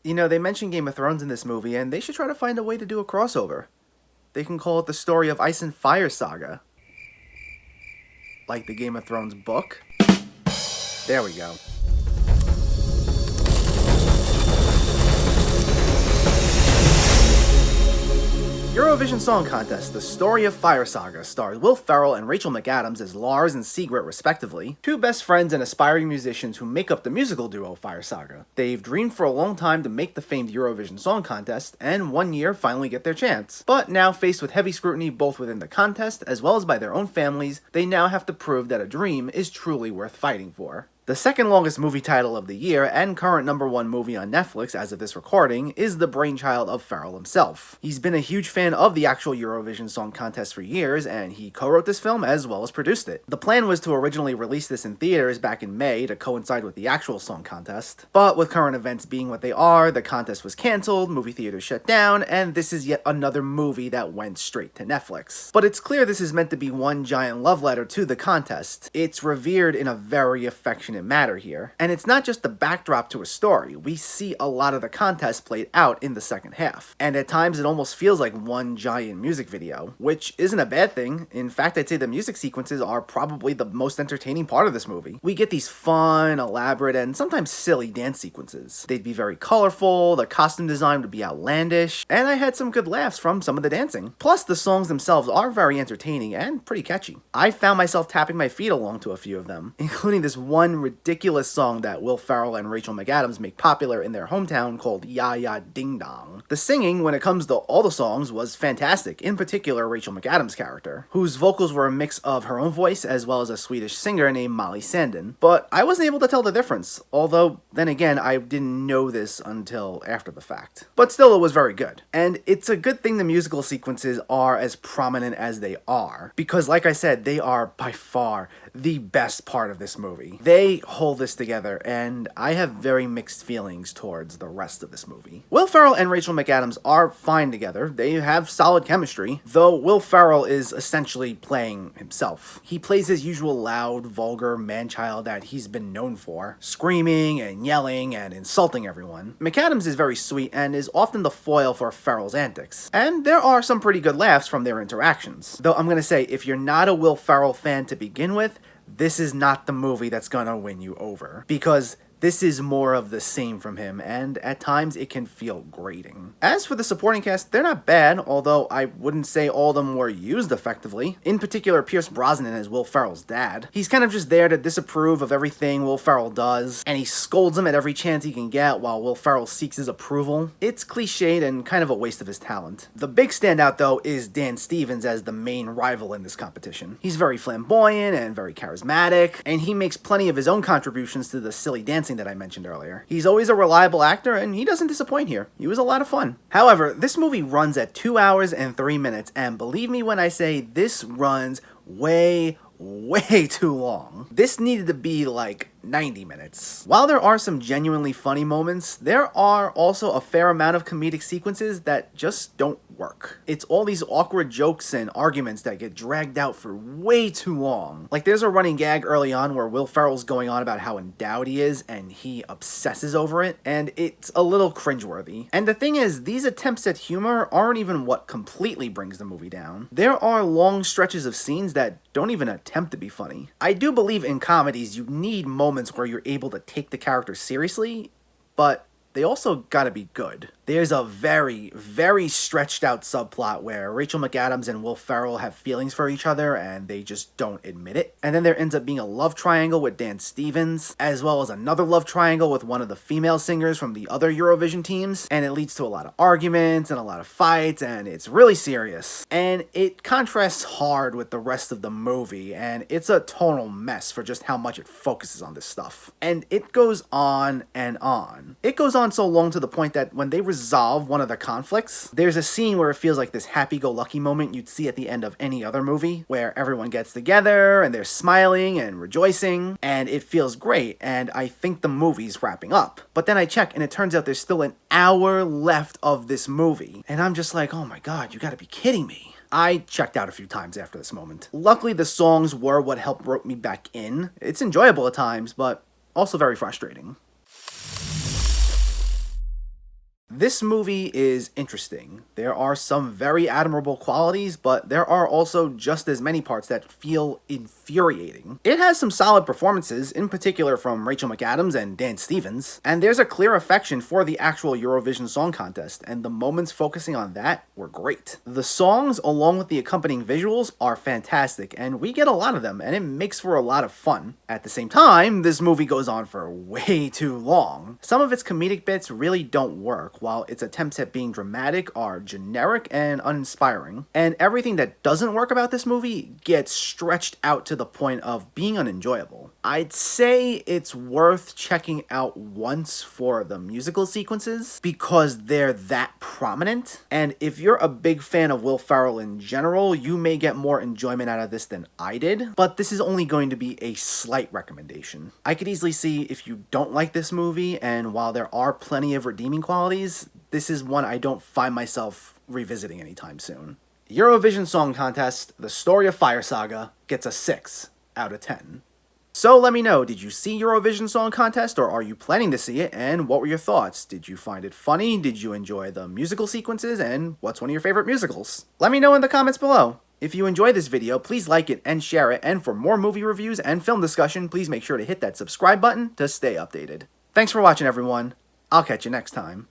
You know, they mention Game of Thrones in this movie, and they should try to find a way to do a crossover. They can call it the Story of Ice and Fire Saga. Like the Game of Thrones book. There we go. Eurovision Song Contest, The Story of Fire Saga stars Will Ferrell and Rachel McAdams as Lars and Sigrid respectively, two best friends and aspiring musicians who make up the musical duo Fire Saga. They've dreamed for a long time to make the famed Eurovision Song Contest, and one year finally get their chance. But now faced with heavy scrutiny both within the contest as well as by their own families, they now have to prove that a dream is truly worth fighting for. The second longest movie title of the year, and current #1 movie on Netflix as of this recording, is the brainchild of Ferrell himself. He's been a huge fan of the actual Eurovision Song Contest for years, and he co-wrote this film as well as produced it. The plan was to originally release this in theaters back in May to coincide with the actual song contest, but with current events being what they are, the contest was cancelled, movie theaters shut down, and this is yet another movie that went straight to Netflix. But it's clear this is meant to be one giant love letter to the contest. It's revered in a very affectionate matter here. And it's not just the backdrop to a story. We see a lot of the contest played out in the second half. And at times it almost feels like one giant music video, which isn't a bad thing. In fact, I'd say the music sequences are probably the most entertaining part of this movie. We get these fun, elaborate, and sometimes silly dance sequences. They'd be very colorful, the costume design would be outlandish, and I had some good laughs from some of the dancing. Plus, the songs themselves are very entertaining and pretty catchy. I found myself tapping my feet along to a few of them, including this one ridiculous song that Will Ferrell and Rachel McAdams make popular in their hometown called Ya Ya Ding Dong. The singing, when it comes to all the songs, was fantastic, in particular Rachel McAdams' character, whose vocals were a mix of her own voice as well as a Swedish singer named Molly Sandén. But I wasn't able to tell the difference, although then again I didn't know this until after the fact. But still, it was very good. And it's a good thing the musical sequences are as prominent as they are, because like I said, they are by far the best part of this movie. They hold this together, and I have very mixed feelings towards the rest of this movie. Will Ferrell and Rachel McAdams are fine together. They have solid chemistry, though Will Ferrell is essentially playing himself. He plays his usual loud, vulgar man-child that he's been known for, screaming and yelling and insulting everyone. McAdams is very sweet and is often the foil for Ferrell's antics, and there are some pretty good laughs from their interactions. Though I'm gonna say, if you're not a Will Ferrell fan to begin with, this is not the movie that's gonna win you over, because this is more of the same from him, and at times it can feel grating. As for the supporting cast, they're not bad, although I wouldn't say all of them were used effectively. In particular, Pierce Brosnan as Will Ferrell's dad. He's kind of just there to disapprove of everything Will Ferrell does, and he scolds him at every chance he can get while Will Ferrell seeks his approval. It's cliched and kind of a waste of his talent. The big standout, though, is Dan Stevens as the main rival in this competition. He's very flamboyant and very charismatic, and he makes plenty of his own contributions to the silly dancing that I mentioned earlier. He's always a reliable actor, and he doesn't disappoint here. He was a lot of fun. However, this movie runs at 2 hours and 3 minutes, and believe me when I say this runs way too long. This needed to be like 90 minutes. While there are some genuinely funny moments, there are also a fair amount of comedic sequences that just don't work. It's all these awkward jokes and arguments that get dragged out for way too long. Like, there's a running gag early on where Will Ferrell's going on about how endowed he is and he obsesses over it, and it's a little cringeworthy. And the thing is, these attempts at humor aren't even what completely brings the movie down. There are long stretches of scenes that don't even attempt to be funny. I do believe in comedies you need moments where you're able to take the character seriously, but they also gotta be good. There's a very stretched out subplot where Rachel McAdams and Will Ferrell have feelings for each other and they just don't admit it. And then there ends up being a love triangle with Dan Stevens, as well as another love triangle with one of the female singers from the other Eurovision teams. And it leads to a lot of arguments and a lot of fights, and it's really serious. And it contrasts hard with the rest of the movie, and it's a total mess for just how much it focuses on this stuff. And it goes on and on. It goes on so long to the point that when they resolve one of the conflicts, there's a scene where it feels like this happy-go-lucky moment you'd see at the end of any other movie, where everyone gets together and they're smiling and rejoicing, and it feels great, and I think the movie's wrapping up. But then I check, and it turns out there's still an hour left of this movie, and I'm just like, oh my god, you gotta be kidding me. I checked out a few times after this moment. Luckily, the songs were what helped rope me back in. It's enjoyable at times, but also very frustrating. This movie is interesting. There are some very admirable qualities, but there are also just as many parts that feel infuriating. It has some solid performances, in particular from Rachel McAdams and Dan Stevens, and there's a clear affection for the actual Eurovision Song Contest, and the moments focusing on that were great. The songs, along with the accompanying visuals, are fantastic, and we get a lot of them, and it makes for a lot of fun. At the same time, this movie goes on for way too long. Some of its comedic bits really don't work, while its attempts at being dramatic are generic and uninspiring. And everything that doesn't work about this movie gets stretched out to the point of being unenjoyable. I'd say it's worth checking out once for the musical sequences, because they're that prominent. And if you're a big fan of Will Ferrell in general, you may get more enjoyment out of this than I did, but this is only going to be a slight recommendation. I could easily see if you don't like this movie, and while there are plenty of redeeming qualities, this is one I don't find myself revisiting anytime soon. Eurovision Song Contest, The Story of Fire Saga, gets a 6 out of 10. So let me know, did you see Eurovision Song Contest, or are you planning to see it, and what were your thoughts? Did you find it funny? Did you enjoy the musical sequences, and what's one of your favorite musicals? Let me know in the comments below. If you enjoyed this video, please like it and share it, and for more movie reviews and film discussion, please make sure to hit that subscribe button to stay updated. Thanks for watching, everyone. I'll catch you next time.